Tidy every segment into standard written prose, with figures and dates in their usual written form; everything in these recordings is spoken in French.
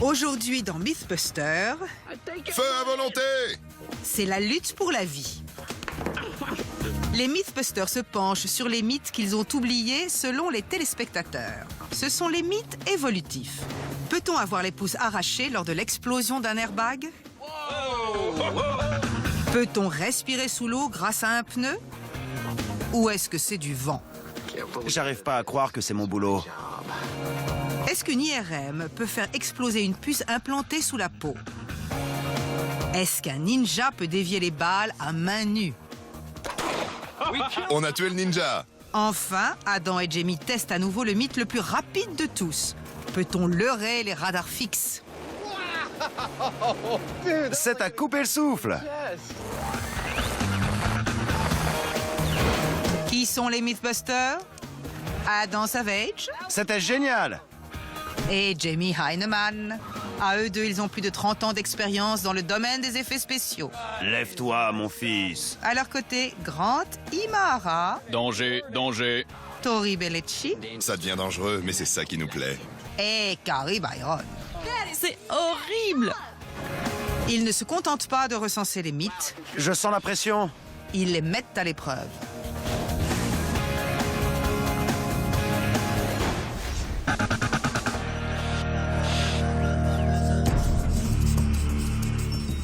Aujourd'hui dans Mythbusters, Feu à volonté! c'est la lutte pour la vie. Les Mythbusters se penchent sur les mythes qu'ils ont oubliés selon les téléspectateurs. Ce sont les mythes évolutifs. Peut-on avoir les pouces arrachés lors de l'explosion d'un airbag? Peut-on respirer sous l'eau grâce à un pneu? Ou est-ce que c'est du vent? J'arrive pas à croire que c'est mon boulot. Est-ce qu'une IRM peut faire exploser une puce implantée sous la peau? Est-ce qu'un ninja peut dévier les balles à main nue? On a tué le ninja! Enfin, Adam et Jamie testent à nouveau le mythe le plus rapide de tous. Peut-on leurrer les radars fixes? C'est à couper le souffle. Qui sont les Mythbusters? Adam Savage C'était génial. et Jamie Heineman. À eux deux, ils ont plus de 30 ans d'expérience dans le domaine des effets spéciaux. Lève-toi, mon fils. À leur côté, Grant Imahara, Danger, danger. Tori Bellecci Ça devient dangereux, mais c'est ça qui nous plaît. et Carrie Byron. C'est horrible! Ils ne se contentent pas de recenser les mythes, Je sens la pression. ils les mettent à l'épreuve.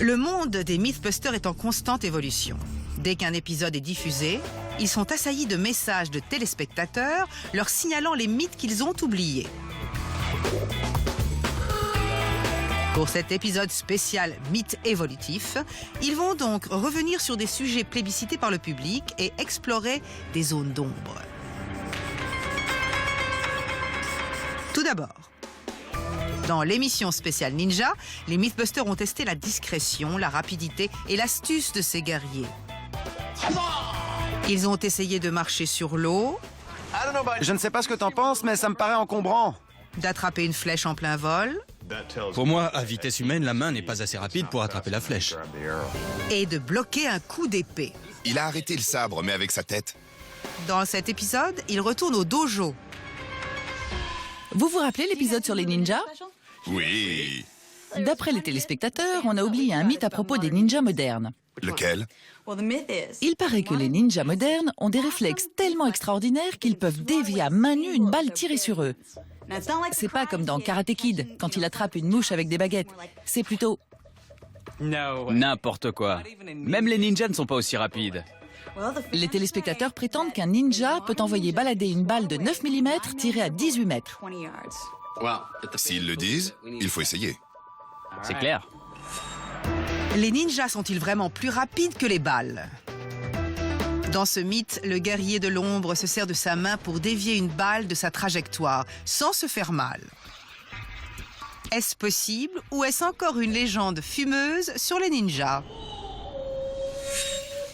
Le monde des Mythbusters est en constante évolution. Dès qu'un épisode est diffusé, ils sont assaillis de messages de téléspectateurs leur signalant les mythes qu'ils ont oubliés. Pour cet épisode spécial Mythes évolutifs, ils vont donc revenir sur des sujets plébiscités par le public et explorer des zones d'ombre. Tout d'abord, dans l'émission spéciale Ninja, les Mythbusters ont testé la discrétion, la rapidité et l'astuce de ces guerriers. Ils ont essayé de marcher sur l'eau, Je ne sais pas ce que t'en penses, mais ça me paraît encombrant. d'attraper une flèche en plein vol Pour moi, à vitesse humaine, la main n'est pas assez rapide pour attraper la flèche. et de bloquer un coup d'épée. Il a arrêté le sabre, mais avec sa tête. Dans cet épisode, ils retournent au dojo. Vous vous rappelez l'épisode sur les ninjas? Oui. D'après les téléspectateurs, on a oublié un mythe à propos des ninjas modernes. Lequel? Il paraît que les ninjas modernes ont des réflexes tellement extraordinaires qu'ils peuvent dévier à main nue une balle tirée sur eux. C'est pas comme dans Karate Kid, quand il attrape une mouche avec des baguettes. C'est plutôt... N'importe quoi. Même les ninjas ne sont pas aussi rapides. Les téléspectateurs prétendent qu'un ninja peut envoyer balader une balle de 9 mm tirée à 18 mètres. S'ils le disent, il faut essayer. C'est clair. Les ninjas sont-ils vraiment plus rapides que les balles? Dans ce mythe, le guerrier de l'ombre se sert de sa main pour dévier une balle de sa trajectoire, sans se faire mal. Est-ce possible ou est-ce encore une légende fumeuse sur les ninjas?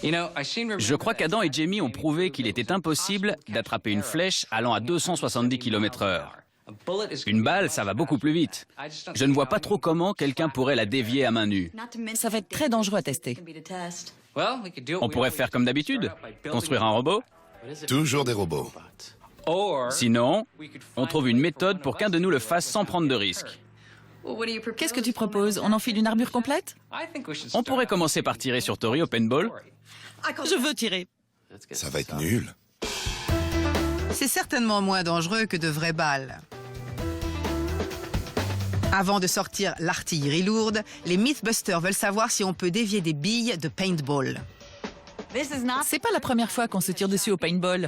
Je crois qu'Adam et Jamie ont prouvé qu'il était impossible d'attraper une flèche allant à 270 km/h. Une balle, ça va beaucoup plus vite. Je ne vois pas trop comment quelqu'un pourrait la dévier à main nue. Ça va être très dangereux à tester. On pourrait faire comme d'habitude, construire un robot. Toujours des robots. Sinon, on trouve une méthode pour qu'un de nous le fasse sans prendre de risque. Qu'est-ce que tu proposes? On enfile une armure complète? On pourrait commencer par tirer sur Tori au paintball. Je veux tirer. Ça va être nul. C'est certainement moins dangereux que de vraies balles. Avant de sortir l'artillerie lourde, les Mythbusters veulent savoir si on peut dévier des billes de paintball. C'est pas la première fois qu'on se tire dessus au paintball.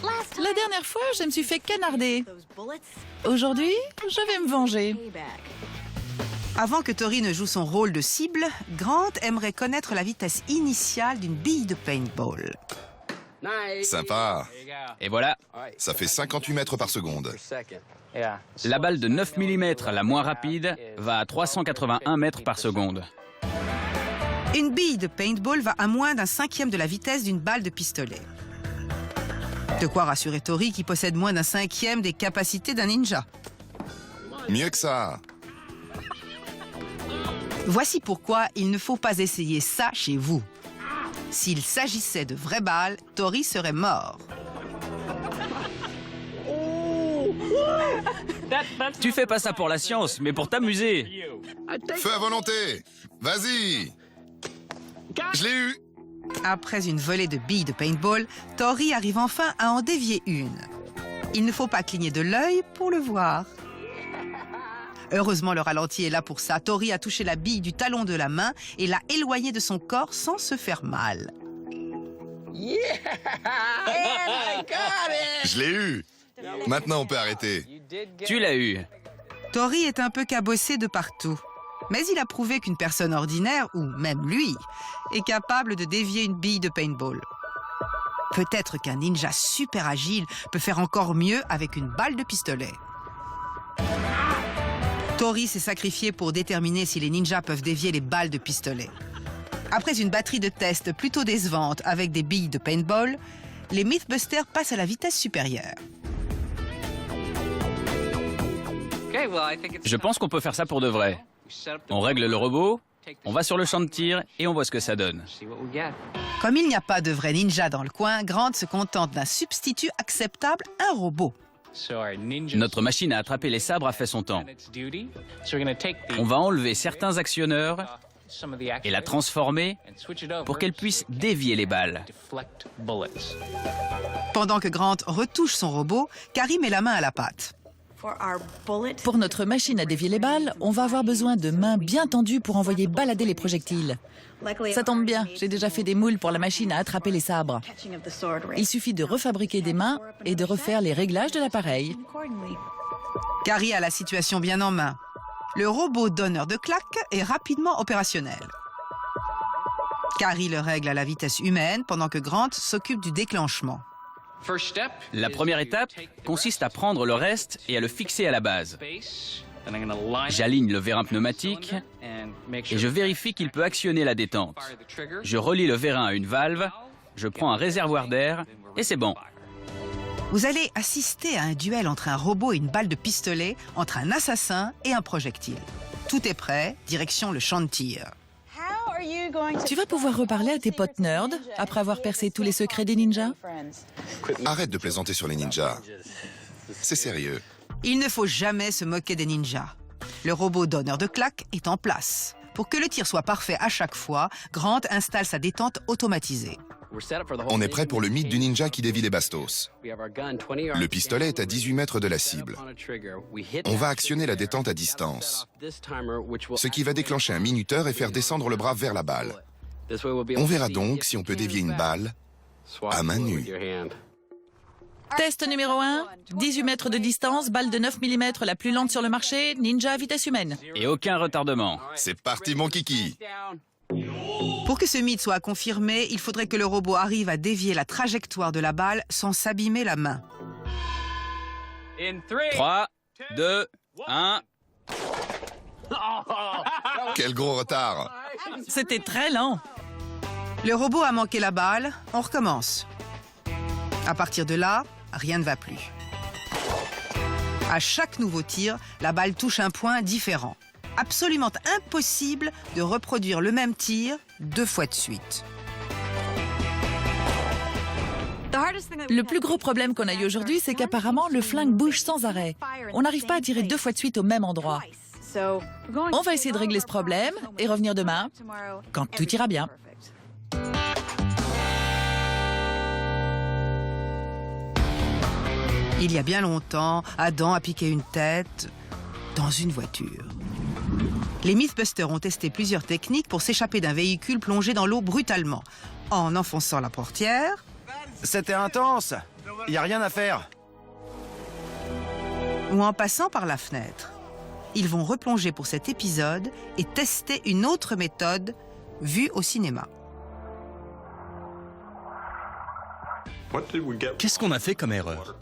La dernière fois, je me suis fait canarder. Aujourd'hui, je vais me venger. Avant que Tori ne joue son rôle de cible, Grant aimerait connaître la vitesse initiale d'une bille de paintball. Sympa. Et voilà, Ça fait 58 mètres par seconde. la balle de 9 mm, la moins rapide, va à 381 mètres par seconde. Une bille de paintball va à moins d'un cinquième de la vitesse d'une balle de pistolet. De quoi rassurer Tori qui possède moins d'un cinquième des capacités d'un ninja. Mieux que ça. Voici pourquoi il ne faut pas essayer ça chez vous. S'il s'agissait de vraies balles, Tori serait mort. Tu fais pas ça pour la science, mais pour t'amuser. Feu à volonté. Vas-y. Je l'ai eu. Après une volée de billes de paintball, Tori arrive enfin à en dévier une. Il ne faut pas cligner de l'œil pour le voir. Heureusement, le ralenti est là pour ça. Tori a touché la bille du talon de la main et l'a éloignée de son corps sans se faire mal. Je l'ai eu. Maintenant, on peut arrêter. Tu l'as eu. Tori est un peu cabossé de partout. Mais il a prouvé qu'une personne ordinaire, ou même lui, est capable de dévier une bille de paintball. Peut-être qu'un ninja super agile peut faire encore mieux avec une balle de pistolet. Tori s'est sacrifié pour déterminer si les ninjas peuvent dévier les balles de pistolet. Après une batterie de tests plutôt décevante avec des billes de paintball, les Mythbusters passent à la vitesse supérieure. Je pense qu'on peut faire ça pour de vrai. On règle le robot, on va sur le champ de tir et on voit ce que ça donne. Comme il n'y a pas de vrai ninja dans le coin, Grant se contente d'un substitut acceptable, un robot. Notre machine à attraper les sabres a fait son temps. On va enlever certains actionneurs et la transformer pour qu'elle puisse dévier les balles. Pendant que Grant retouche son robot, Carrie met la main à la pâte. Pour notre machine à dévier les balles, on va avoir besoin de mains bien tendues pour envoyer balader les projectiles. Ça tombe bien, j'ai déjà fait des moules pour la machine à attraper les sabres. Il suffit de refabriquer des mains et de refaire les réglages de l'appareil. Carrie a la situation bien en main. Le robot donneur de claques est rapidement opérationnel. Carrie le règle à la vitesse humaine pendant que Grant s'occupe du déclenchement. La première étape consiste à prendre le reste et à le fixer à la base. J'aligne le vérin pneumatique et je vérifie qu'il peut actionner la détente. Je relie le vérin à une valve, je prends un réservoir d'air et c'est bon. Vous allez assister à un duel entre un robot et une balle de pistolet, entre un assassin et un projectile. Tout est prêt, direction le champ de tir. Tu vas pouvoir reparler à tes potes nerds après avoir percé tous les secrets des ninjas? Arrête de plaisanter sur les ninjas. C'est sérieux. Il ne faut jamais se moquer des ninjas. Le robot donneur de claques est en place. Pour que le tir soit parfait à chaque fois, Grant installe sa détente automatisée. On est prêt pour le mythe du ninja qui dévie les bastos. Le pistolet est à 18 mètres de la cible. On va actionner la détente à distance, ce qui va déclencher un minuteur et faire descendre le bras vers la balle. On verra donc si on peut dévier une balle à main nue. Test numéro 1, 18 mètres de distance, balle de 9 mm la plus lente sur le marché, ninja à vitesse humaine. Et aucun retardement. C'est parti, mon kiki. Pour que ce mythe soit confirmé, il faudrait que le robot arrive à dévier la trajectoire de la balle sans s'abîmer la main. 3, 2, 1... Quel gros retard. C'était très lent. Le robot a manqué la balle, on recommence. À partir de là, rien ne va plus. À chaque nouveau tir, la balle touche un point différent. Absolument impossible de reproduire le même tir 2 fois de suite. Le plus gros problème qu'on a eu aujourd'hui, c'est qu'apparemment, le flingue bouge sans arrêt. On n'arrive pas à tirer 2 fois de suite au même endroit. On va essayer de régler ce problème et revenir demain, quand tout ira bien. Il y a bien longtemps, Adam a piqué une tête dans une voiture. Les Mythbusters ont testé plusieurs techniques pour s'échapper d'un véhicule plongé dans l'eau brutalement. En enfonçant la portière, C'était intense. Y a rien à faire. ou en passant par la fenêtre. Ils vont replonger pour cet épisode et tester une autre méthode vue au cinéma. Qu'est-ce qu'on a fait comme erreur?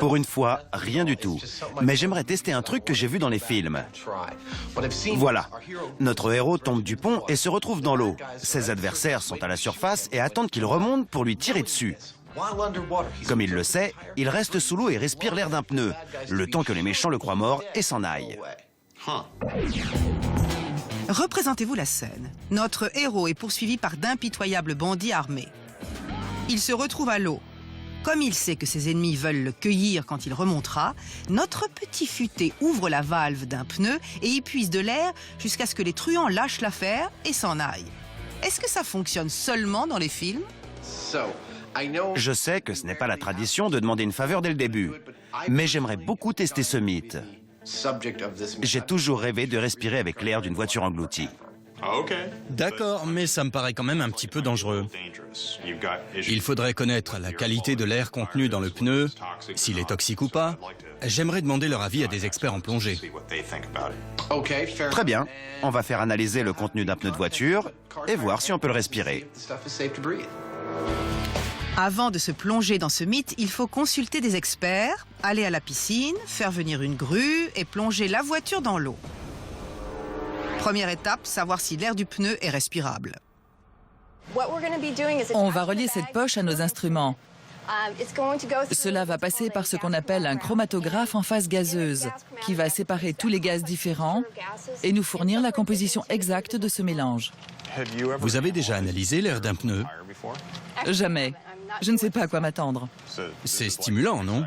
Pour une fois, rien du tout. Mais j'aimerais tester un truc que j'ai vu dans les films. Voilà. Notre héros tombe du pont et se retrouve dans l'eau. Ses adversaires sont à la surface et attendent qu'il remonte pour lui tirer dessus. Comme il le sait, il reste sous l'eau et respire l'air d'un pneu, le temps que les méchants le croient mort et s'en aillent. Représentez-vous la scène. Notre héros est poursuivi par d'impitoyables bandits armés. Il se retrouve à l'eau. Comme il sait que ses ennemis veulent le cueillir quand il remontera, notre petit futé ouvre la valve d'un pneu et y puise de l'air jusqu'à ce que les truands lâchent l'affaire et s'en aillent. Est-ce que ça fonctionne seulement dans les films? Je sais que ce n'est pas la tradition de demander une faveur dès le début, mais j'aimerais beaucoup tester ce mythe. J'ai toujours rêvé de respirer avec l'air d'une voiture engloutie. D'accord, mais ça me paraît quand même un petit peu dangereux. Il faudrait connaître la qualité de l'air contenu dans le pneu, s'il est toxique ou pas. J'aimerais demander leur avis à des experts en plongée. Très bien, on va faire analyser le contenu d'un pneu de voiture et voir si on peut le respirer. Avant de se plonger dans ce mythe, il faut consulter des experts, aller à la piscine, faire venir une grue et plonger la voiture dans l'eau. Première étape, savoir si l'air du pneu est respirable. On va relier cette poche à nos instruments. Cela va passer par ce qu'on appelle un chromatographe en phase gazeuse, qui va séparer tous les gaz différents et nous fournir la composition exacte de ce mélange. Vous avez déjà analysé l'air d'un pneu? Jamais. Je ne sais pas à quoi m'attendre. C'est stimulant, non?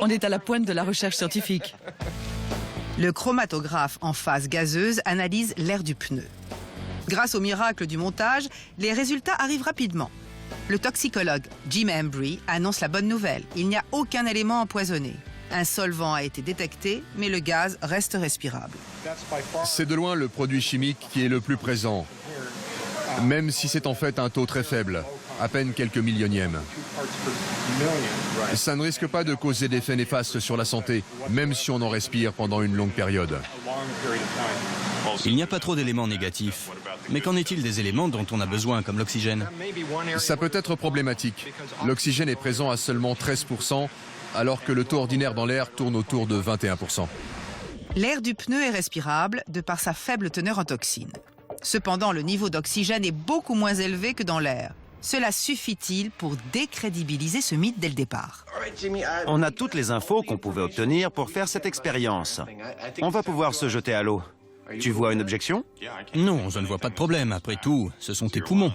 On est à la pointe de la recherche scientifique. Le chromatographe en phase gazeuse analyse l'air du pneu. Grâce au miracle du montage, les résultats arrivent rapidement. Le toxicologue Jim Embry annonce la bonne nouvelle. Il n'y a aucun élément empoisonné. Un solvant a été détecté, mais le gaz reste respirable. C'est de loin le produit chimique qui est le plus présent, même si c'est en fait un taux très faible, à peine quelques millionièmes. Ça ne risque pas de causer d'effets néfastes sur la santé, même si on en respire pendant une longue période. Il n'y a pas trop d'éléments négatifs. Mais qu'en est-il des éléments dont on a besoin, comme l'oxygène? Ça peut être problématique. L'oxygène est présent à seulement 13%, alors que le taux ordinaire dans l'air tourne autour de 21%. L'air du pneu est respirable de par sa faible teneur en toxines. Cependant, le niveau d'oxygène est beaucoup moins élevé que dans l'air. Cela suffit-il pour décrédibiliser ce mythe dès le départ? On a toutes les infos qu'on pouvait obtenir pour faire cette expérience. On va pouvoir se jeter à l'eau. Tu vois une objection? Non, je ne vois pas de problème. Après tout, ce sont tes poumons.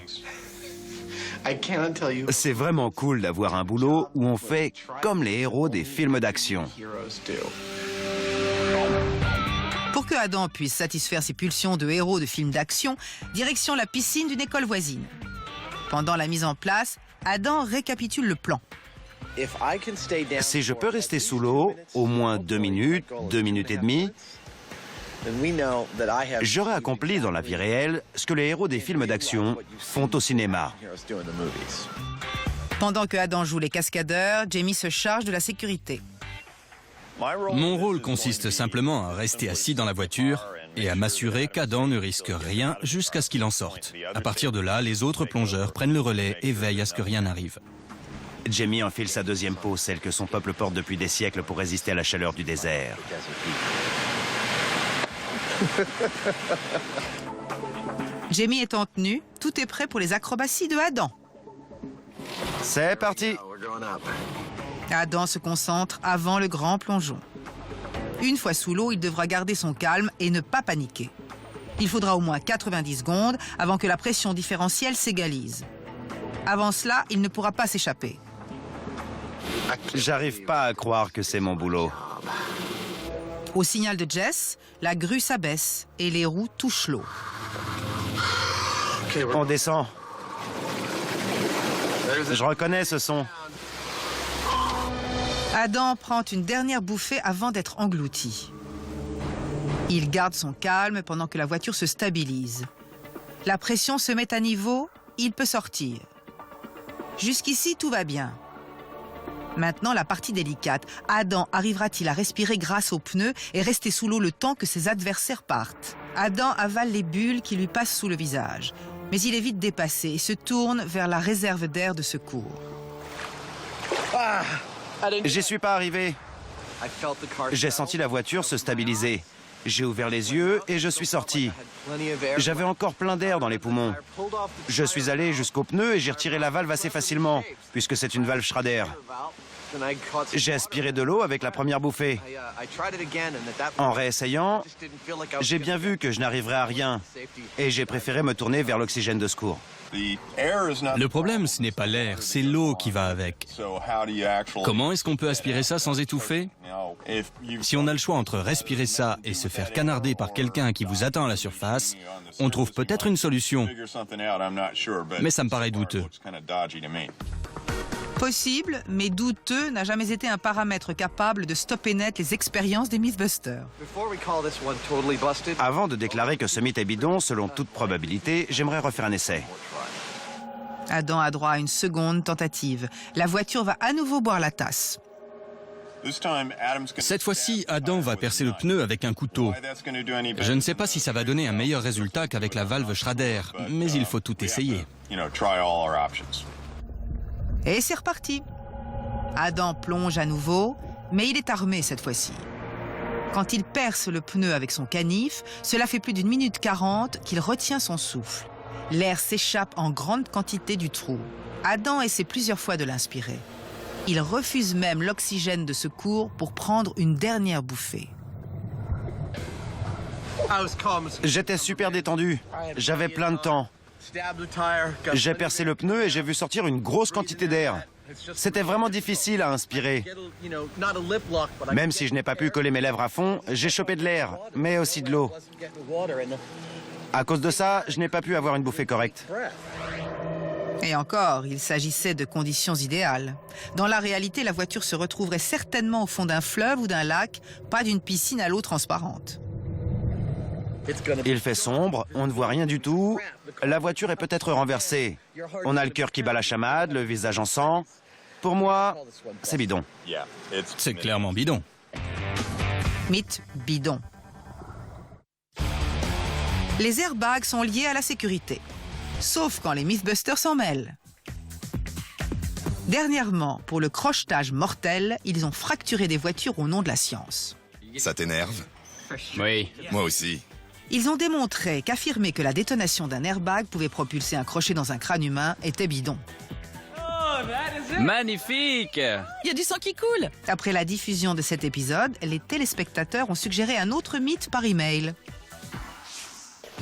C'est vraiment cool d'avoir un boulot où on fait comme les héros des films d'action. Pour que Adam puisse satisfaire ses pulsions de héros de films d'action, direction la piscine d'une école voisine. Pendant la mise en place, Adam récapitule le plan. Si je peux rester sous l'eau, au moins 2 minutes, 2 minutes et demie, j'aurais accompli dans la vie réelle ce que les héros des films d'action font au cinéma. Pendant que Adam joue les cascadeurs, Jamie se charge de la sécurité. Mon rôle consiste simplement à rester assis dans la voiture et à m'assurer qu'Adam ne risque rien jusqu'à ce qu'il en sorte. À partir de là, les autres plongeurs prennent le relais et veillent à ce que rien n'arrive. Jamie enfile sa deuxième peau, celle que son peuple porte depuis des siècles pour résister à la chaleur du désert. Jamie est en tenue, tout est prêt pour les acrobaties de Adam. C'est parti! Adam se concentre avant le grand plongeon. Une fois sous l'eau, il devra garder son calme et ne pas paniquer. Il faudra au moins 90 secondes avant que la pression différentielle s'égalise. Avant cela, il ne pourra pas s'échapper. J'arrive pas à croire que c'est mon boulot. Au signal de Jess, la grue s'abaisse et les roues touchent l'eau. On descend. Je reconnais ce son. Adam prend une dernière bouffée avant d'être englouti. Il garde son calme pendant que la voiture se stabilise. La pression se met à niveau, il peut sortir. Jusqu'ici, tout va bien. Maintenant, la partie délicate. Adam arrivera-t-il à respirer grâce aux pneus et rester sous l'eau le temps que ses adversaires partent? Adam avale les bulles qui lui passent sous le visage. Mais il est vite dépassé et se tourne vers la réserve d'air de secours. J'y suis pas arrivé. J'ai senti la voiture se stabiliser. J'ai ouvert les yeux et je suis sorti. J'avais encore plein d'air dans les poumons. Je suis allé jusqu'au pneu et j'ai retiré la valve assez facilement, puisque c'est une valve Schrader. J'ai aspiré de l'eau avec la première bouffée. En réessayant, j'ai bien vu que je n'arriverais à rien et j'ai préféré me tourner vers l'oxygène de secours. Le problème, ce n'est pas l'air, c'est l'eau qui va avec. Comment est-ce qu'on peut aspirer ça sans étouffer? Si on a le choix entre respirer ça et se faire canarder par quelqu'un qui vous attend à la surface, on trouve peut-être une solution. Mais ça me paraît douteux. Possible, mais douteux n'a jamais été un paramètre capable de stopper net les expériences des Mythbusters. Avant de déclarer que ce mythe est bidon, selon toute probabilité, j'aimerais refaire un essai. Adam a droit à une seconde tentative. La voiture va à nouveau boire la tasse. Cette fois-ci, Adam va percer le pneu avec un couteau. Je ne sais pas si ça va donner un meilleur résultat qu'avec la valve Schrader, mais il faut tout essayer. Et c'est reparti. Adam plonge à nouveau, mais il est armé cette fois-ci. Quand il perce le pneu avec son canif, cela fait plus d'1 minute 40 qu'il retient son souffle. L'air s'échappe en grande quantité du trou. Adam essaie plusieurs fois de l'inspirer. Il refuse même l'oxygène de secours pour prendre une dernière bouffée. J'étais super détendu. J'avais plein de temps. J'ai percé le pneu et j'ai vu sortir une grosse quantité d'air. C'était vraiment difficile à inspirer. Même si je n'ai pas pu coller mes lèvres à fond, j'ai chopé de l'air, mais aussi de l'eau. À cause de ça, je n'ai pas pu avoir une bouffée correcte. Et encore, il s'agissait de conditions idéales. Dans la réalité, la voiture se retrouverait certainement au fond d'un fleuve ou d'un lac, pas d'une piscine à l'eau transparente. Il fait sombre, on ne voit rien du tout. La voiture est peut-être renversée. On a le cœur qui bat la chamade, le visage en sang. Pour moi, c'est bidon. C'est clairement bidon. Mythe bidon. Les airbags sont liés à la sécurité. Sauf quand les Mythbusters s'en mêlent. Dernièrement, pour le crochetage mortel, ils ont fracturé des voitures au nom de la science. Ça t'énerve? Oui. Moi aussi. Ils ont démontré qu'affirmer que la détonation d'un airbag pouvait propulser un crochet dans un crâne humain était bidon. Magnifique! Il y a du sang qui coule. Après la diffusion de cet épisode, les téléspectateurs ont suggéré un autre mythe par email.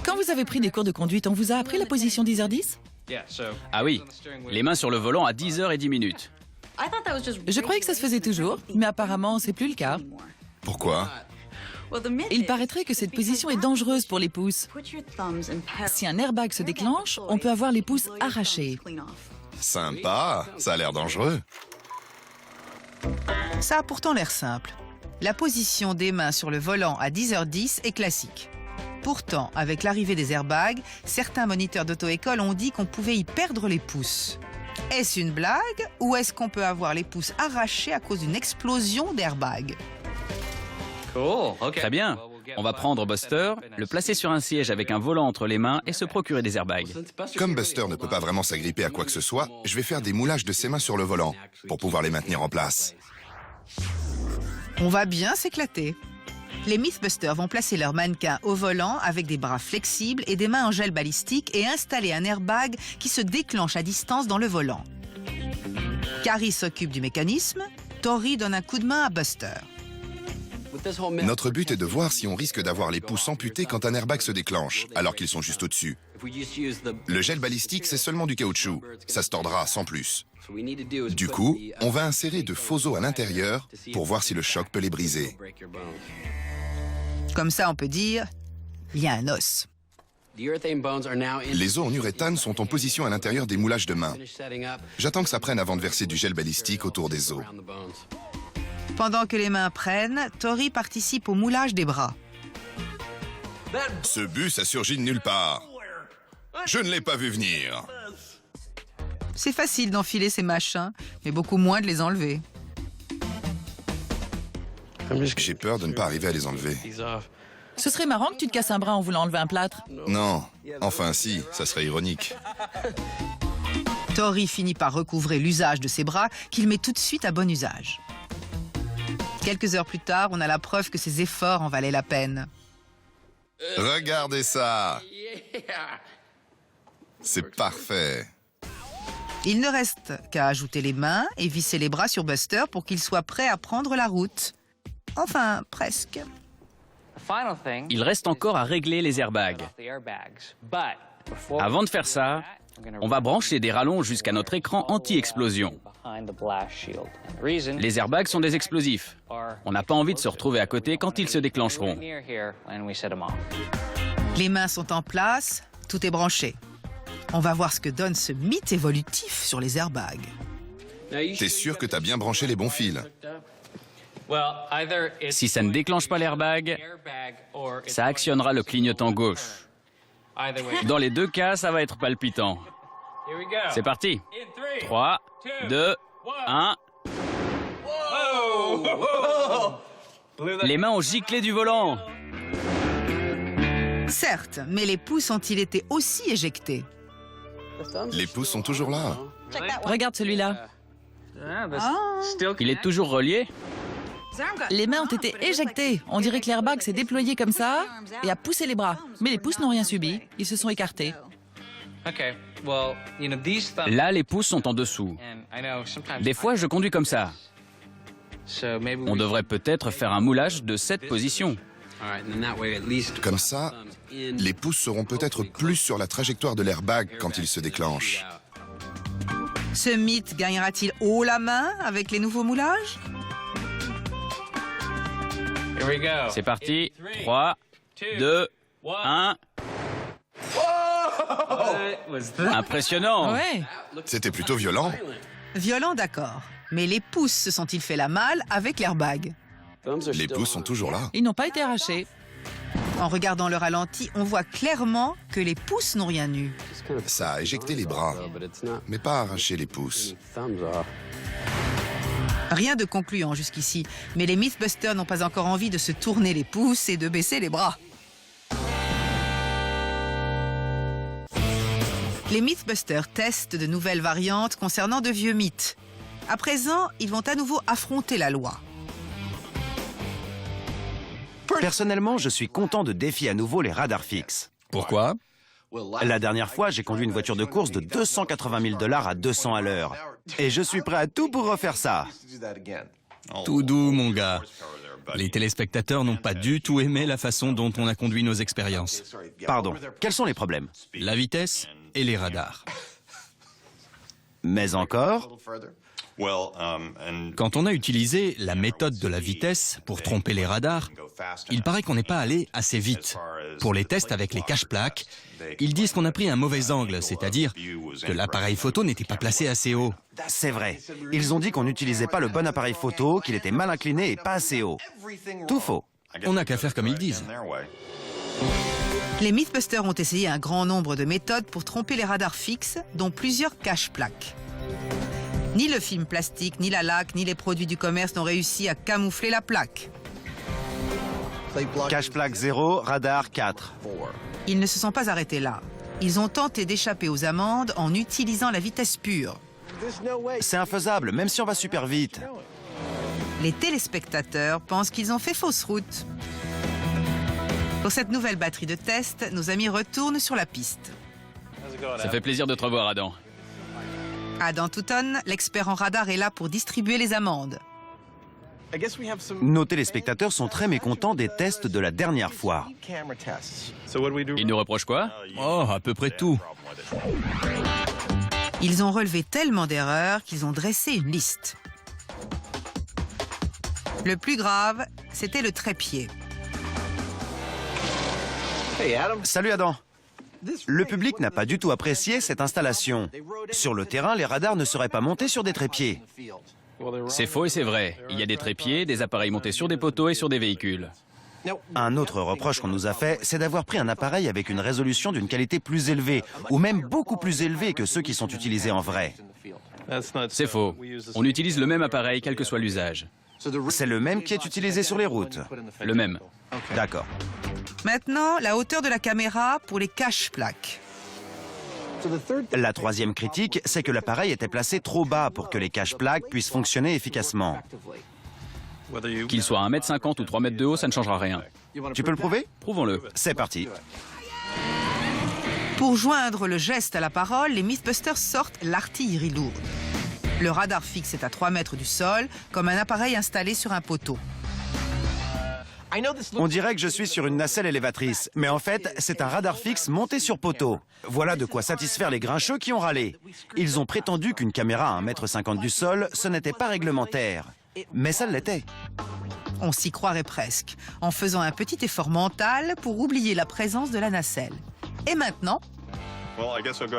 Quand vous avez pris des cours de conduite, on vous a appris la position 10h10? Ah oui, les mains sur le volant à 10h10. Je croyais que ça se faisait toujours, mais apparemment, c'est plus le cas. Pourquoi? Il paraîtrait que cette position est dangereuse pour les pouces. Si un airbag se déclenche, on peut avoir les pouces arrachés. Sympa, ça a l'air dangereux. Ça a pourtant l'air simple. La position des mains sur le volant à 10h10 est classique. Pourtant, avec l'arrivée des airbags, certains moniteurs d'auto-école ont dit qu'on pouvait y perdre les pouces. Est-ce une blague ou est-ce qu'on peut avoir les pouces arrachés à cause d'une explosion d'airbag? Très bien. On va prendre Buster, le placer sur un siège avec un volant entre les mains et se procurer des airbags. Comme Buster ne peut pas vraiment s'agripper à quoi que ce soit, je vais faire des moulages de ses mains sur le volant pour pouvoir les maintenir en place. On va bien s'éclater. Les Mythbusters vont placer leur mannequin au volant avec des bras flexibles et des mains en gel balistique et installer un airbag qui se déclenche à distance dans le volant. Carrie s'occupe du mécanisme, Tori donne un coup de main à Buster. Notre but est de voir si on risque d'avoir les pouces amputés quand un airbag se déclenche, alors qu'ils sont juste au-dessus. Le gel balistique, c'est seulement du caoutchouc. Ça se tordra sans plus. Du coup, on va insérer de faux os à l'intérieur pour voir si le choc peut les briser. Comme ça, on peut dire, il y a un os. Les os en uréthane sont en position à l'intérieur des moulages de main. J'attends que ça prenne avant de verser du gel balistique autour des os. Pendant que les mains prennent, Tori participe au moulage des bras. Ce bus a surgi de nulle part. Je ne l'ai pas vu venir. C'est facile d'enfiler ces machins, mais beaucoup moins de les enlever. J'ai peur de ne pas arriver à les enlever. Ce serait marrant que tu te casses un bras en voulant enlever un plâtre. Non, enfin si, ça serait ironique. Tori finit par recouvrer l'usage de ses bras qu'il met tout de suite à bon usage. Quelques heures plus tard, on a la preuve que ses efforts en valaient la peine. Regardez ça! C'est parfait. Il ne reste qu'à ajouter les mains et visser les bras sur Buster pour qu'il soit prêt à prendre la route. Enfin, presque. Il reste encore à régler les airbags. Avant de faire ça, on va brancher des rallonges jusqu'à notre écran anti-explosion. Les airbags sont des explosifs. On n'a pas envie de se retrouver à côté quand ils se déclencheront. Les mains sont en place, tout est branché. On va voir ce que donne ce mythe évolutif sur les airbags. T'es sûr que t'as bien branché les bons fils? Si ça ne déclenche pas l'airbag, ça actionnera le clignotant gauche. Dans les deux cas, ça va être palpitant. C'est parti. 3, 2, 1. Les mains ont giclé du volant. Certes, mais les pouces ont-ils été aussi éjectés? Les pouces sont toujours là. Regarde celui-là. Il est toujours relié. Les mains ont été éjectées. On dirait que l'airbag s'est déployé comme ça et a poussé les bras. Mais les pouces n'ont rien subi. Ils se sont écartés. Là, les pouces sont en dessous. Des fois, je conduis comme ça. On devrait peut-être faire un moulage de cette position. Comme ça, les pouces seront peut-être plus sur la trajectoire de l'airbag quand il se déclenche. Ce mythe gagnera-t-il haut la main avec les nouveaux moulages? C'est parti. 3, 2, 1. Impressionnant. Ouais. C'était plutôt violent. Violent, d'accord. Mais les pouces se sont-ils fait la malle avec l'airbag? Les pouces sont toujours là. Ils n'ont pas été arrachés. En regardant le ralenti, on voit clairement que les pouces n'ont rien eu. Ça a éjecté les bras, mais pas arraché les pouces. Rien de concluant jusqu'ici, mais les Mythbusters n'ont pas encore envie de se tourner les pouces et de baisser les bras. Les Mythbusters testent de nouvelles variantes concernant de vieux mythes. À présent, ils vont à nouveau affronter la loi. Personnellement, je suis content de défier à nouveau les radars fixes. Pourquoi? La dernière fois, j'ai conduit une voiture de course de 280 000 $ à 200 à l'heure. Et je suis prêt à tout pour refaire ça. Tout doux, mon gars. Les téléspectateurs n'ont pas du tout aimé la façon dont on a conduit nos expériences. Pardon, quels sont les problèmes? La vitesse et les radars. Mais encore? Quand on a utilisé la méthode de la vitesse pour tromper les radars, il paraît qu'on n'est pas allé assez vite. Pour les tests avec les cache-plaques, ils disent qu'on a pris un mauvais angle, c'est-à-dire que l'appareil photo n'était pas placé assez haut. C'est vrai. Ils ont dit qu'on n'utilisait pas le bon appareil photo, qu'il était mal incliné et pas assez haut. Tout faux. On n'a qu'à faire comme ils disent. Les Mythbusters ont essayé un grand nombre de méthodes pour tromper les radars fixes, dont plusieurs cache-plaques. Ni le film plastique, ni la laque, ni les produits du commerce n'ont réussi à camoufler la plaque. Cache-plaque 0, radar 4. Ils ne se sont pas arrêtés là. Ils ont tenté d'échapper aux amendes en utilisant la vitesse pure. C'est infaisable, même si on va super vite. Les téléspectateurs pensent qu'ils ont fait fausse route. Pour cette nouvelle batterie de test, nos amis retournent sur la piste. Ça fait plaisir de te revoir, Adam. Adam Touton, l'expert en radar, est là pour distribuer les amendes. Nos téléspectateurs sont très mécontents des tests de la dernière fois. Il nous reproche quoi? Oh, à peu près tout. Ils ont relevé tellement d'erreurs qu'ils ont dressé une liste. Le plus grave, c'était le trépied. Salut Adam. Le public n'a pas du tout apprécié cette installation. Sur le terrain, les radars ne seraient pas montés sur des trépieds. C'est faux et c'est vrai. Il y a des trépieds, des appareils montés sur des poteaux et sur des véhicules. Un autre reproche qu'on nous a fait, c'est d'avoir pris un appareil avec une résolution d'une qualité plus élevée, ou même beaucoup plus élevée que ceux qui sont utilisés en vrai. C'est faux. On utilise le même appareil, quel que soit l'usage. C'est le même qui est utilisé sur les routes. Le même. D'accord. Maintenant, la hauteur de la caméra pour les cache-plaques. La troisième critique, c'est que l'appareil était placé trop bas pour que les cache-plaques puissent fonctionner efficacement. Qu'il soit 1,50 m ou 3 mètres de haut, ça ne changera rien. Tu peux le prouver? Prouvons-le. C'est parti. Pour joindre le geste à la parole, les Mythbusters sortent l'artillerie lourde. Le radar fixe est à 3 mètres du sol, comme un appareil installé sur un poteau. On dirait que je suis sur une nacelle élévatrice, mais en fait, c'est un radar fixe monté sur poteau. Voilà de quoi satisfaire les grincheux qui ont râlé. Ils ont prétendu qu'une caméra à 1,50 m du sol, ce n'était pas réglementaire. Mais ça l'était. On s'y croirait presque, en faisant un petit effort mental pour oublier la présence de la nacelle. Et maintenant,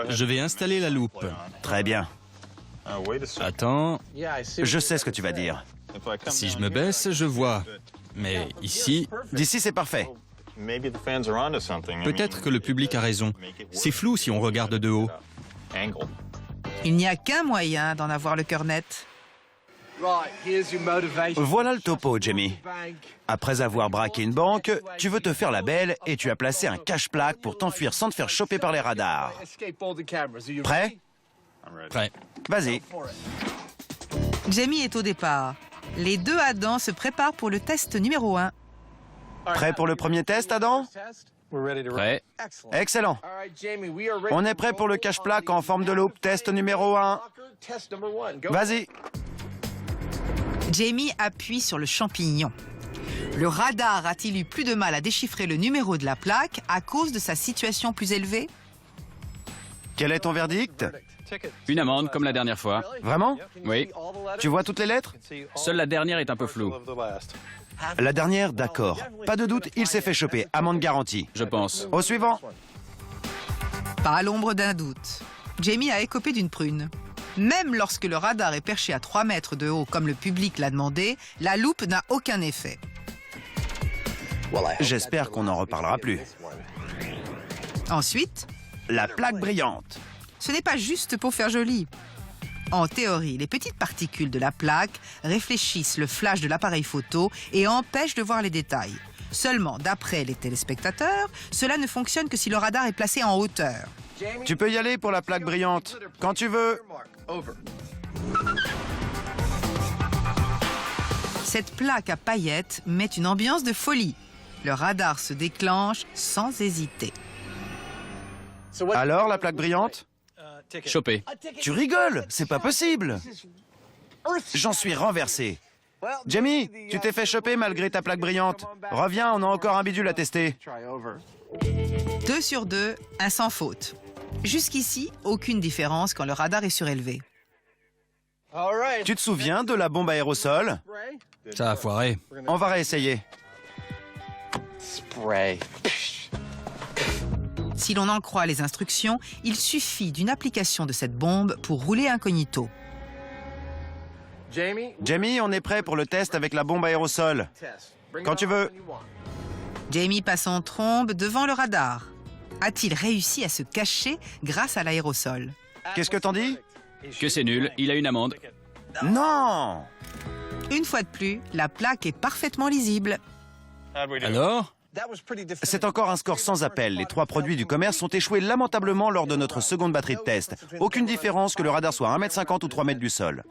Je vais installer la loupe. Très bien. Attends, Je sais ce que tu vas dire. si je me baisse, je vois. Mais ici, D'ici, c'est parfait. peut-être que le public a raison. C'est flou si on regarde de haut. il n'y a qu'un moyen d'en avoir le cœur net. Voilà le topo, Jamie. Après avoir braqué une banque, tu veux te faire la belle et tu as placé un cache-plaque pour t'enfuir sans te faire choper par les radars. Prêt? Prêt. Vas-y. Jamie est au départ. Les deux Adam se préparent pour le test numéro 1. Prêt pour le premier test, Adam? Prêt? Excellent. On est prêt pour le cache-plaque en forme de loupe, test numéro 1. Vas-y. Jamie appuie sur le champignon. Le radar a-t-il eu plus de mal à déchiffrer le numéro de la plaque à cause de sa situation plus élevée? Quel est ton verdict? Une amende comme la dernière fois. Vraiment? Oui. Tu vois toutes les lettres? Seule la dernière est un peu floue, La dernière, d'accord. Pas de doute, il s'est fait choper. Amende garantie. je pense. Au suivant. Pas à l'ombre d'un doute. Jamie a écopé d'une prune. Même lorsque le radar est perché à 3 mètres de haut, comme le public l'a demandé, la loupe n'a aucun effet. J'espère qu'on n'en reparlera plus. Ensuite, La plaque brillante. ce n'est pas juste pour faire joli. En théorie, les petites particules de la plaque réfléchissent le flash de l'appareil photo et empêchent de voir les détails. Seulement, d'après les téléspectateurs, cela ne fonctionne que si le radar est placé en hauteur. Tu peux y aller pour la plaque brillante. Quand tu veux. Cette plaque à paillettes met une ambiance de folie. Le radar se déclenche sans hésiter. Alors, la plaque brillante? Chopé. Tu rigoles, c'est pas possible. J'en suis renversé. Jamie, tu t'es fait choper malgré ta plaque brillante. Reviens, on a encore un bidule à tester. 2 sur 2, un sans faute. Jusqu'ici, aucune différence quand le radar est surélevé. Tu te souviens de la bombe à aérosol? Ça a foiré. On va réessayer. Si l'on en croit les instructions, il suffit d'une application de cette bombe pour rouler incognito. Jamie, on est prêt pour le test avec la bombe à aérosol. Quand tu veux. Jamie passe en trombe devant le radar. A-t-il réussi à se cacher grâce à l'aérosol? Qu'est-ce que t'en dis? Que c'est nul, il a une amende. Non! Une fois de plus, la plaque est parfaitement lisible. Alors? C'est encore un score sans appel. Les 3 produits du commerce ont échoué lamentablement lors de notre seconde batterie de test. Aucune différence que le radar soit à 1,50 m ou 3 mètres du sol.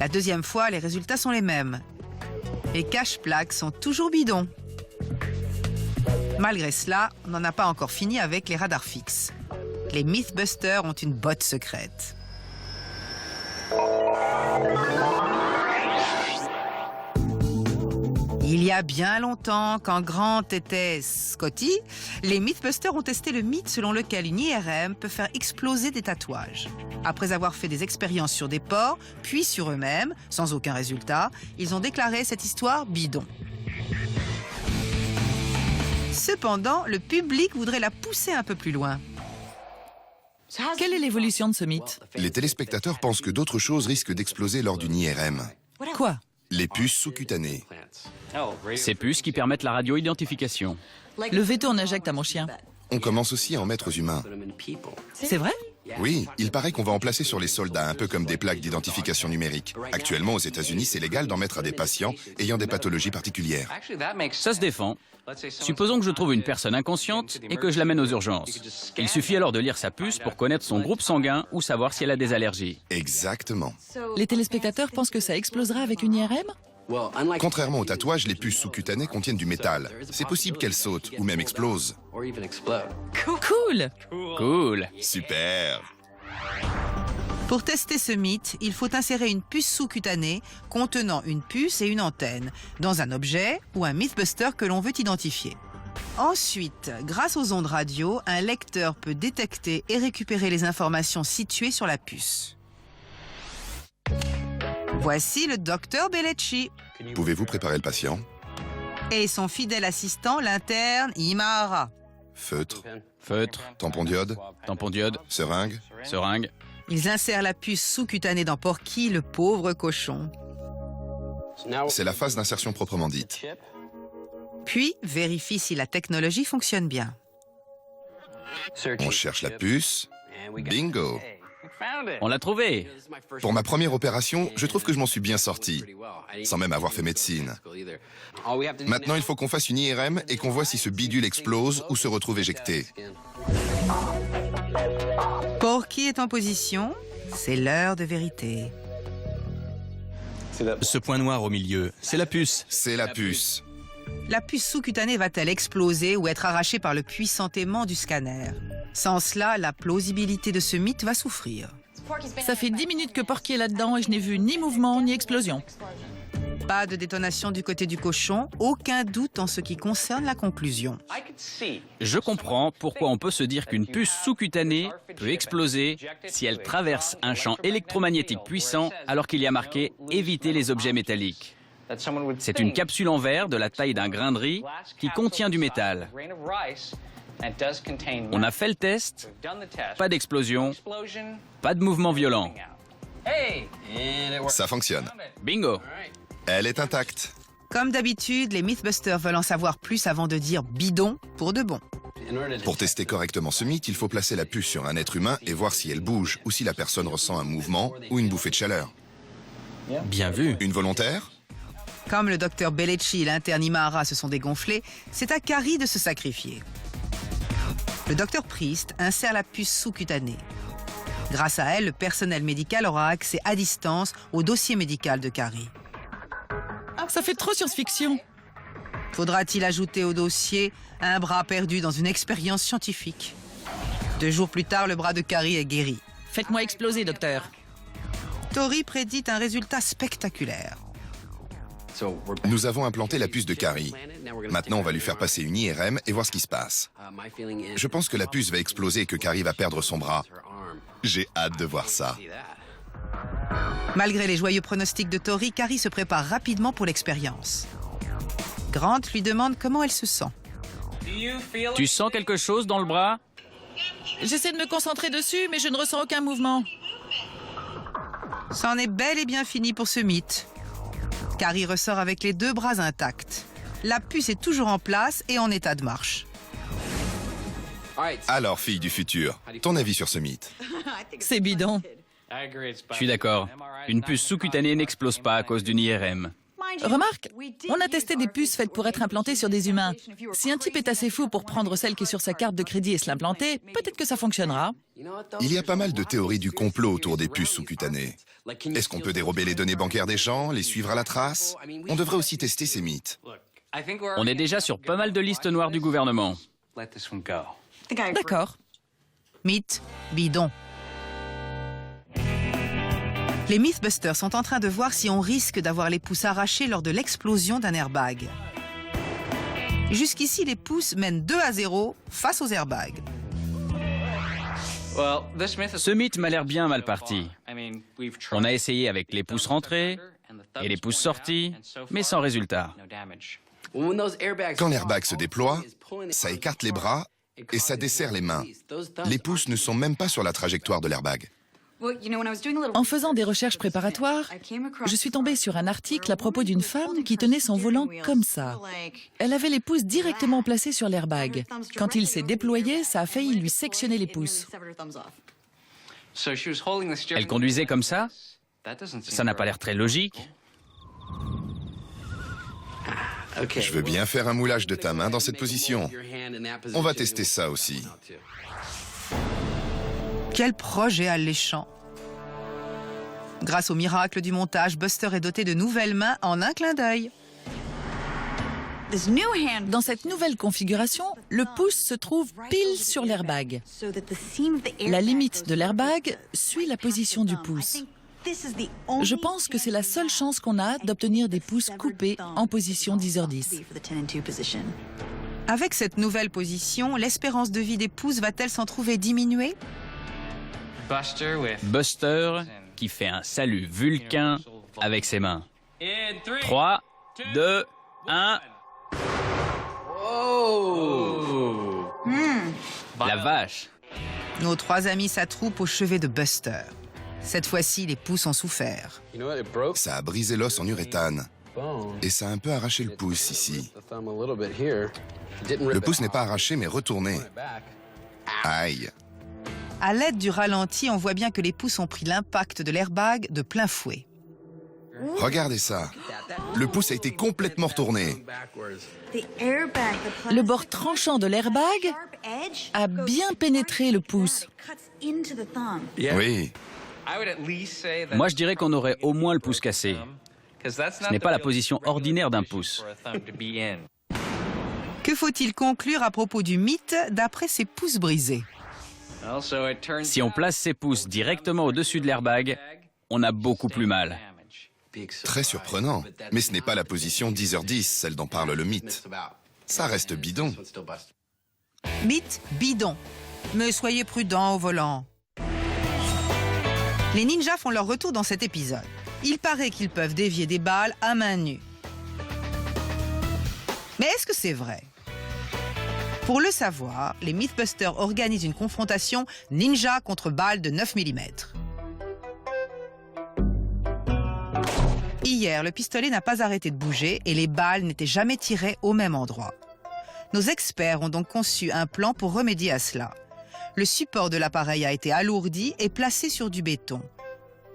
La deuxième fois, les résultats sont les mêmes. Les cache-plaques sont toujours bidons. Malgré cela, on n'en a pas encore fini avec les radars fixes. Les Mythbusters ont une botte secrète. Il y a bien longtemps, quand Grant était Scotty, les Mythbusters ont testé le mythe selon lequel une IRM peut faire exploser des tatouages. Après avoir fait des expériences sur des porcs, puis sur eux-mêmes, sans aucun résultat, ils ont déclaré cette histoire bidon. Cependant, le public voudrait la pousser un peu plus loin. Quelle est l'évolution de ce mythe? Les téléspectateurs pensent que d'autres choses risquent d'exploser lors d'une IRM. Quoi? Les puces sous-cutanées. Ces puces qui permettent la radio-identification. Le veto en injecte à mon chien. On commence aussi à en mettre aux humains. C'est vrai? Oui, il paraît qu'on va en placer sur les soldats, un peu comme des plaques d'identification numérique. Actuellement, aux États-Unis, c'est légal d'en mettre à des patients ayant des pathologies particulières. Ça se défend. Supposons que je trouve une personne inconsciente et que je l'amène aux urgences. Il suffit alors de lire sa puce pour connaître son groupe sanguin ou savoir si elle a des allergies. Exactement. Les téléspectateurs pensent que ça explosera avec une IRM? Contrairement aux tatouages, les puces sous-cutanées contiennent du métal. C'est possible qu'elles sautent ou même explosent. Cool! Cool. Super! Pour tester ce mythe, il faut insérer une puce sous-cutanée contenant une puce et une antenne dans un objet ou un Mythbuster que l'on veut identifier. Ensuite, grâce aux ondes radio, un lecteur peut détecter et récupérer les informations situées sur la puce. Voici le docteur Bellecci Pouvez-vous préparer le patient? et son fidèle assistant, l'interne Imahara. Feutre, Feutre, tampon diode, tampon diode, seringue. seringue. Ils insèrent la puce sous-cutanée dans Porky, le pauvre cochon. C'est la phase d'insertion proprement dite. Puis, vérifie si la technologie fonctionne bien. On cherche la puce. Bingo! On l'a trouvé. Pour ma première opération, je trouve que je m'en suis bien sorti, sans même avoir fait médecine. Maintenant, il faut qu'on fasse une IRM et qu'on voit si ce bidule explose ou se retrouve éjecté. Porky est en position. C'est l'heure de vérité. Ce point noir au milieu, c'est la puce. C'est la puce. La puce sous-cutanée va-t-elle exploser ou être arrachée par le puissant aimant du scanner? Sans cela, la plausibilité de ce mythe va souffrir. Ça fait 10 minutes que Porky est là-dedans et je n'ai vu ni mouvement ni explosion. Pas de détonation du côté du cochon, aucun doute en ce qui concerne la conclusion. Je comprends pourquoi on peut se dire qu'une puce sous-cutanée peut exploser si elle traverse un champ électromagnétique puissant alors qu'il y a marqué « Éviter les objets métalliques ». C'est une capsule en verre de la taille d'un grain de riz qui contient du métal. On a fait le test, pas d'explosion, pas de mouvement violent. Ça fonctionne. Bingo! Elle est intacte. Comme d'habitude, les Mythbusters veulent en savoir plus avant de dire bidon pour de bon. Pour tester correctement ce mythe, il faut placer la puce sur un être humain et voir si elle bouge ou si la personne ressent un mouvement ou une bouffée de chaleur. Bien vu. Une volontaire? Comme le docteur Bellecci et l'interne Imahara se sont dégonflés, c'est à Carrie de se sacrifier. Le docteur Priest insère la puce sous-cutanée. Grâce à elle, le personnel médical aura accès à distance au dossier médical de Carrie. Ça fait trop science-fiction. Faudra-t-il ajouter au dossier un bras perdu dans une expérience scientifique? 2 jours plus tard, le bras de Carrie est guéri. Faites-moi exploser, docteur. Tori prédit un résultat spectaculaire. Nous avons implanté la puce de Carrie. Maintenant, on va lui faire passer une IRM et voir ce qui se passe. Je pense que la puce va exploser et que Carrie va perdre son bras. J'ai hâte de voir ça. Malgré les joyeux pronostics de Tori, Carrie se prépare rapidement pour l'expérience. Grant lui demande comment elle se sent. Tu sens quelque chose dans le bras? J'essaie de me concentrer dessus, mais je ne ressens aucun mouvement. C'en est bel et bien fini pour ce mythe. Carrie ressort avec les 2 bras intacts. La puce est toujours en place et en état de marche. Alors, fille du futur, ton avis sur ce mythe? C'est bidon. Je suis d'accord. Une puce sous-cutanée n'explose pas à cause d'une IRM. Remarque, on a testé des puces faites pour être implantées sur des humains. Si un type est assez fou pour prendre celle qui est sur sa carte de crédit et se l'implanter, peut-être que ça fonctionnera. Il y a pas mal de théories du complot autour des puces sous-cutanées. Est-ce qu'on peut dérober les données bancaires des gens, les suivre à la trace? On devrait aussi tester ces mythes. On est déjà sur pas mal de listes noires du gouvernement. D'accord. Mythe, bidon. Les Mythbusters sont en train de voir si on risque d'avoir les pouces arrachés lors de l'explosion d'un airbag. Jusqu'ici, les pouces mènent 2-0 face aux airbags. Ce mythe m'a l'air bien mal parti. On a essayé avec les pouces rentrés et les pouces sortis, mais sans résultat. Quand l'airbag se déploie, ça écarte les bras et ça desserre les mains. Les pouces ne sont même pas sur la trajectoire de l'airbag. En faisant des recherches préparatoires, je suis tombée sur un article à propos d'une femme qui tenait son volant comme ça. Elle avait les pouces directement placés sur l'airbag. Quand il s'est déployé, ça a failli lui sectionner les pouces. Elle conduisait comme ça? Ça n'a pas l'air très logique. Je veux bien faire un moulage de ta main dans cette position. On va tester ça aussi. Quel projet alléchant! Grâce au miracle du montage, Buster est doté de nouvelles mains en un clin d'œil. Dans cette nouvelle configuration, le pouce se trouve pile sur l'airbag. La limite de l'airbag suit la position du pouce. Je pense que c'est la seule chance qu'on a d'obtenir des pouces coupés en position 10h10. Avec cette nouvelle position, l'espérance de vie des pouces va-t-elle s'en trouver diminuée? Buster qui fait un salut vulcain avec ses mains. 3, 2, 1... La vache! Nos trois amis s'attroupent au chevet de Buster. Cette fois-ci, les pouces ont souffert. Ça a brisé l'os en uréthane. Et ça a un peu arraché le pouce ici. Le pouce n'est pas arraché, mais retourné. Aïe! À l'aide du ralenti, on voit bien que les pouces ont pris l'impact de l'airbag de plein fouet. Regardez ça. Le pouce a été complètement retourné. Le bord tranchant de l'airbag a bien pénétré le pouce. Oui. Moi, je dirais qu'on aurait au moins le pouce cassé. Ce n'est pas la position ordinaire d'un pouce. Que faut-il conclure à propos du mythe d'après ces pouces brisés? Si on place ses pouces directement au-dessus de l'airbag, on a beaucoup plus mal. Très surprenant. Mais ce n'est pas la position 10h10, celle dont parle le mythe. Ça reste bidon. Mythe bidon. Mais soyez prudents au volant. Les ninjas font leur retour dans cet épisode. Il paraît qu'ils peuvent dévier des balles à main nue. Mais est-ce que c'est vrai? Pour le savoir, les Mythbusters organisent une confrontation ninja contre balles de 9 mm. Hier, le pistolet n'a pas arrêté de bouger et les balles n'étaient jamais tirées au même endroit. Nos experts ont donc conçu un plan pour remédier à cela. Le support de l'appareil a été alourdi et placé sur du béton.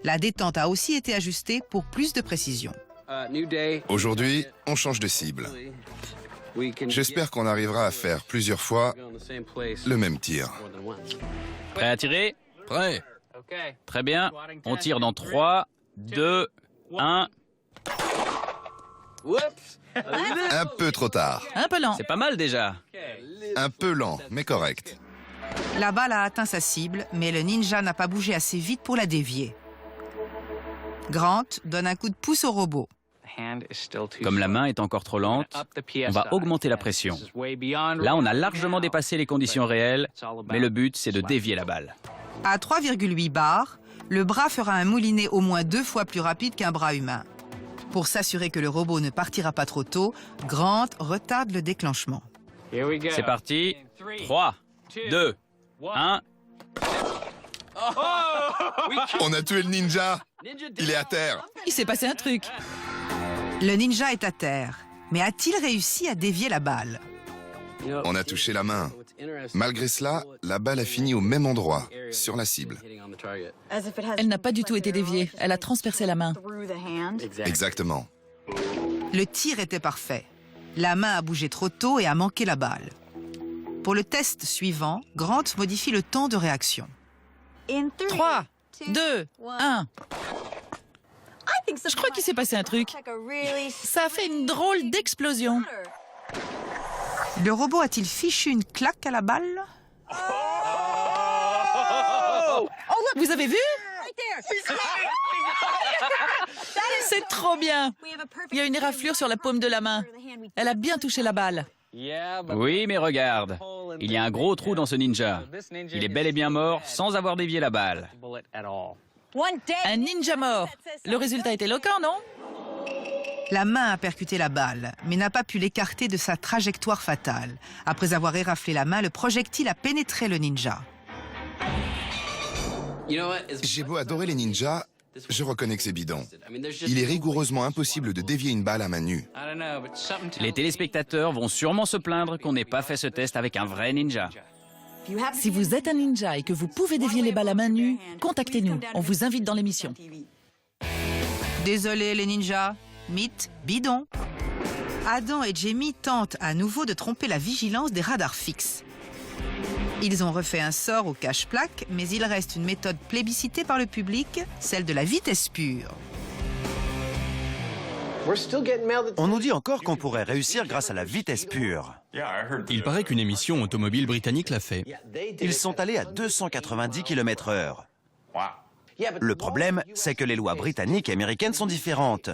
La détente a aussi été ajustée pour plus de précision. Aujourd'hui, on change de cible. J'espère qu'on arrivera à faire plusieurs fois le même tir. Prêt à tirer? Prêt. Très bien. On tire dans 3, 2, 1... Un peu trop tard. Un peu lent. C'est pas mal déjà. Un peu lent, mais correct. La balle a atteint sa cible, mais le ninja n'a pas bougé assez vite pour la dévier. Grant donne un coup de pouce au robot. Comme la main est encore trop lente, on va augmenter la pression. Là, on a largement dépassé les conditions réelles, mais le but, c'est de dévier la balle. À 3,8 bars, le bras fera un moulinet au moins 2 fois plus rapide qu'un bras humain. Pour s'assurer que le robot ne partira pas trop tôt, Grant retarde le déclenchement. C'est parti. 3, 2, 1... On a tué le ninja. Il est à terre. Il s'est passé un truc. Le ninja est à terre, mais a-t-il réussi à dévier la balle? On a touché la main. Malgré cela, la balle a fini au même endroit, sur la cible. Elle n'a pas du tout été déviée. Elle a transpercé la main. Exactement. Le tir était parfait. La main a bougé trop tôt et a manqué la balle. Pour le test suivant, Grant modifie le temps de réaction. 3, 2, 1. Je crois qu'il s'est passé un truc. Ça a fait une drôle d'explosion. Le robot a-t-il fichu une claque à la balle? Vous avez vu? C'est trop bien. Il y a une éraflure sur la paume de la main. Elle a bien touché la balle. Oui, mais regarde. Il y a un gros trou dans ce ninja. Il est bel et bien mort sans avoir dévié la balle. Un ninja mort. Le résultat est éloquent, non? La main a percuté la balle, mais n'a pas pu l'écarter de sa trajectoire fatale. Après avoir éraflé la main, le projectile a pénétré le ninja. J'ai beau adorer les ninjas, je reconnais que c'est bidon. Il est rigoureusement impossible de dévier une balle à main nue. Les téléspectateurs vont sûrement se plaindre qu'on n'ait pas fait ce test avec un vrai ninja. Si vous êtes un ninja et que vous pouvez dévier les balles à main nue, contactez-nous. On vous invite dans l'émission. Désolé les ninjas, mythe bidon. Adam et Jamie tentent à nouveau de tromper la vigilance des radars fixes. Ils ont refait un sort au cache-plaque, mais il reste une méthode plébiscitée par le public, celle de la vitesse pure. On nous dit encore qu'on pourrait réussir grâce à la vitesse pure. Il paraît qu'une émission automobile britannique l'a fait. Ils sont allés à 290 km/h. Le problème, c'est que les lois britanniques et américaines sont différentes.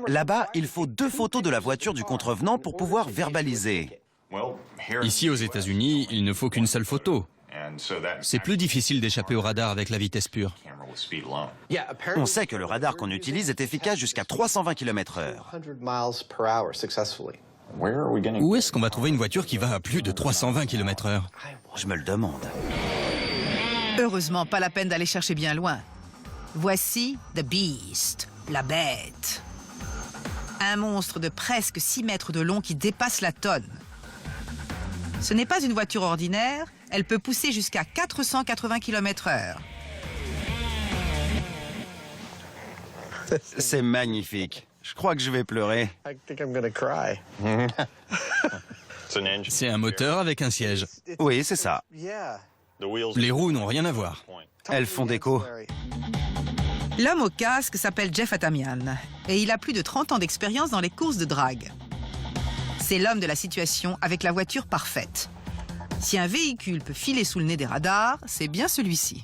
Là-bas, il faut 2 photos de la voiture du contrevenant pour pouvoir verbaliser. Ici, aux États-Unis, il ne faut qu'une seule photo. C'est plus difficile d'échapper au radar avec la vitesse pure. On sait que le radar qu'on utilise est efficace jusqu'à 320 km/h. Où est-ce qu'on va trouver une voiture qui va à plus de 320 km/h? Je me le demande. Heureusement, pas la peine d'aller chercher bien loin. Voici The Beast, la bête. Un monstre de presque 6 mètres de long qui dépasse la tonne. Ce n'est pas une voiture ordinaire, elle peut pousser jusqu'à 480 km/h. C'est magnifique. Je crois que je vais pleurer. C'est un moteur avec un siège. Oui, c'est ça. Les roues n'ont rien à voir. Elles font déco. L'homme au casque s'appelle Jeff Atamian et il a plus de 30 ans d'expérience dans les courses de drague. C'est l'homme de la situation avec la voiture parfaite. Si un véhicule peut filer sous le nez des radars, c'est bien celui-ci.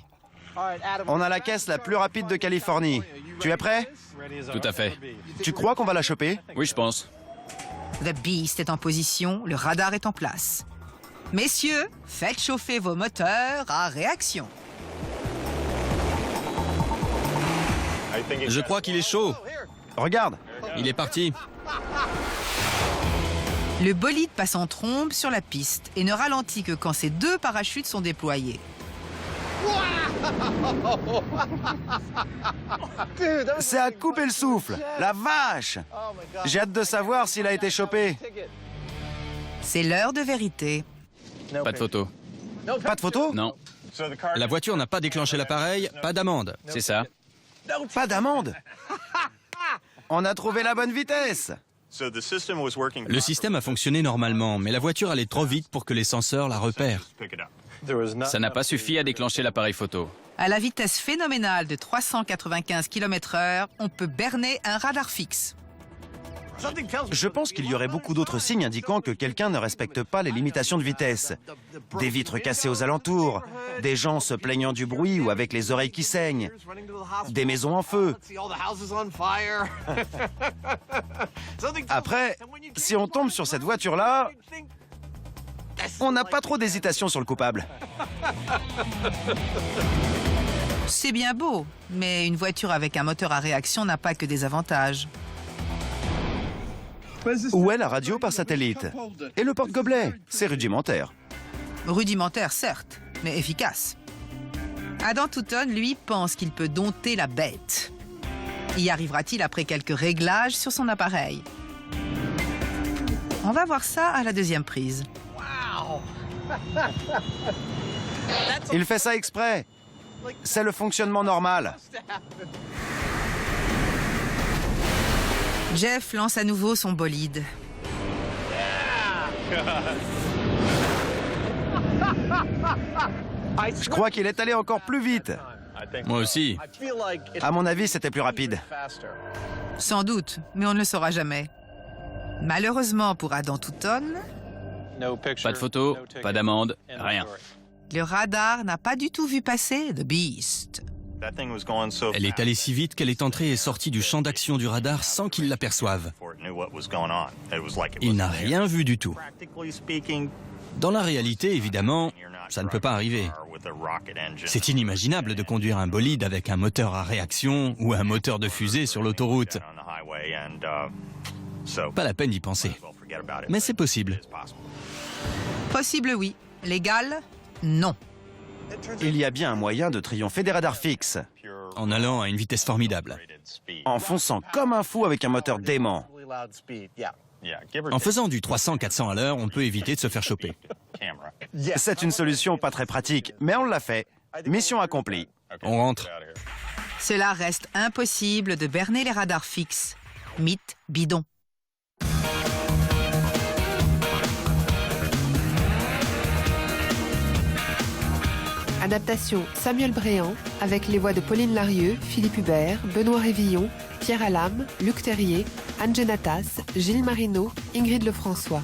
On a la caisse la plus rapide de Californie. Tu es prêt? Tout à fait. Tu crois qu'on va la choper? Oui, je pense. The Beast est en position, le radar est en place. Messieurs, faites chauffer vos moteurs à réaction. Je crois qu'il est chaud. Regarde. Il est parti. Le bolide passe en trombe sur la piste et ne ralentit que quand ses 2 parachutes sont déployés. C'est à couper le souffle. La vache! J'ai hâte de savoir s'il a été chopé. C'est l'heure de vérité. Pas de photo. Pas de photo? Non, La voiture n'a pas déclenché l'appareil, pas d'amende. c'est ça. Pas d'amende. On a trouvé la bonne vitesse. Le système a fonctionné normalement, mais la voiture allait trop vite pour que les senseurs la repèrent. Ça n'a pas suffi à déclencher l'appareil photo. À la vitesse phénoménale de 395 km/h, on peut berner un radar fixe. Je pense qu'il y aurait beaucoup d'autres signes indiquant que quelqu'un ne respecte pas les limitations de vitesse. Des vitres cassées aux alentours, des gens se plaignant du bruit ou avec les oreilles qui saignent, des maisons en feu. Après, si on tombe sur cette voiture-là, on n'a pas trop d'hésitation sur le coupable. C'est bien beau, mais une voiture avec un moteur à réaction n'a pas que des avantages. Où est la radio par satellite? Et le porte-gobelet? C'est rudimentaire. Rudimentaire, certes, mais efficace. Adam Touton, lui, pense qu'il peut dompter la bête. Y arrivera-t-il après quelques réglages sur son appareil? On va voir ça à la 2e prise. Il fait ça exprès. C'est le fonctionnement normal. Jeff lance à nouveau son bolide. Je crois qu'il est allé encore plus vite. Moi aussi. À mon avis, c'était plus rapide. Sans doute, mais on ne le saura jamais. Malheureusement pour Adam Touton, Pas de photo, pas d'amende, rien. le radar n'a pas du tout vu passer The Beast. Elle est allée si vite qu'elle est entrée et sortie du champ d'action du radar sans qu'il l'aperçoive. Il n'a rien vu du tout. Dans la réalité, évidemment, ça ne peut pas arriver. C'est inimaginable de conduire un bolide avec un moteur à réaction ou un moteur de fusée sur l'autoroute. Pas la peine d'y penser. Mais c'est possible. Possible, oui. Légal, non. Il y a bien un moyen de triompher des radars fixes. En allant à une vitesse formidable. En fonçant comme un fou avec un moteur dément. En faisant du 300-400 à l'heure, on peut éviter de se faire choper. C'est une solution pas très pratique, mais on l'a fait. Mission accomplie. On rentre. Cela reste impossible de berner les radars fixes. Mythe bidon. Adaptation Samuel Bréant, avec les voix de Pauline Larieux, Philippe Hubert, Benoît Révillon, Pierre Alam, Luc Terrier, Anne Genatas, Gilles Marino, Ingrid Lefrançois.